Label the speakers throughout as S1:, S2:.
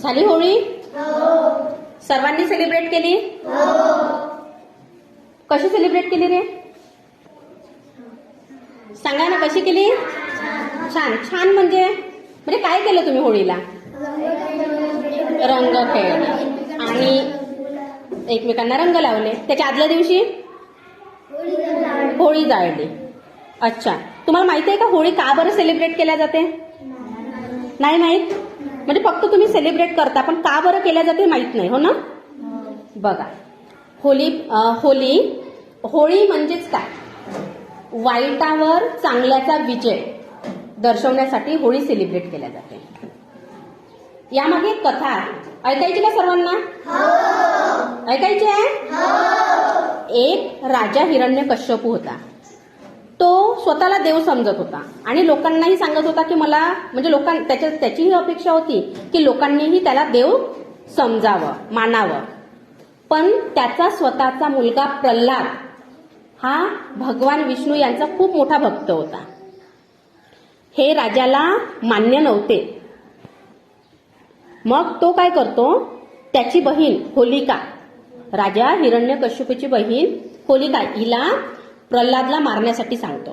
S1: झाली होळी? सर्वांनी सेलिब्रेट केली? कशी सेलिब्रेट केली रे? सांगा ना, कशी केली? छान. छान म्हणजे काय केलं तुम्ही होळीला? रंग खेळले आणि एकमेकांना रंग लावले. त्याच्या आदल्या दिवशी होळी जाळली. अच्छा, तुम्हाला माहिती आहे का होळी का बरं सेलिब्रेट केल्या जाते? नाही माहित? म्हणजे फक्त तुम्ही सेलिब्रेट करता, पण का बरं केल्या जाते माहित नाही, हो ना? बघा, होळी म्हणजेच काय? वाईटावर चांगल्याचा विजय दर्शवण्यासाठी होळी सेलिब्रेट केल्या जाते. यामागे एक कथा आहे, ऐकायची का सर्वांना? ऐकायची आहे? एक राजा हिरण्यकश्यपू होता. तो स्वतःला देव समजत होता आणि लोकांनाही सांगत होता की मला, म्हणजे त्याचीही अपेक्षा होती की लोकांनीही त्याला देव समजावं, मानावं. पण त्याचा स्वतःचा मुलगा प्रल्हाद हा भगवान विष्णू यांचा खूप मोठा भक्त होता. हे राजाला मान्य नव्हते. मग तो काय करतो, त्याची बहीण होलिका, राजा हिरण्यकश्यपूची बहीण होलिका, हिला प्रल्हादला मारण्यासाठी सांगतो.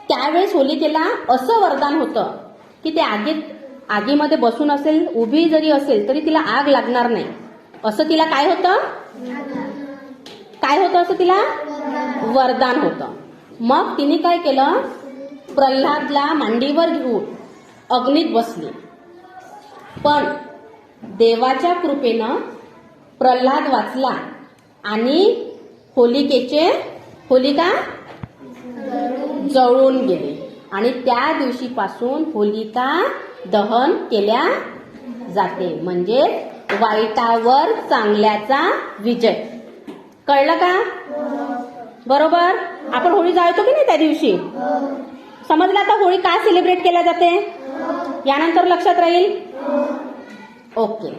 S1: त्यावेळेस होलिकेला असं वरदान होतं की ते आगीमध्ये बसून असेल, उभी जरी असेल तरी तिला आग लागणार नाही, असं तिला काय होतं? असं तिला वरदान होतं. मग तिने काय केलं, प्रल्हादला मांडीवर घेऊन अग्नीत बसली. पण देवाच्या कृपेनं प्रल्हाद वाचला आणि होलिका जळून गेली आणि त्या दिवशीपासून होलिका दहन केल्या जाते. म्हणजे वाईटावर चांगल्याचा विजय. कळलं का? बरोबर. आपण होळी जाळतो की नाही त्या दिवशी? समजलं आता होळी का सेलिब्रेट केल्या जाते? यानंतर लक्षात राहील. ओके.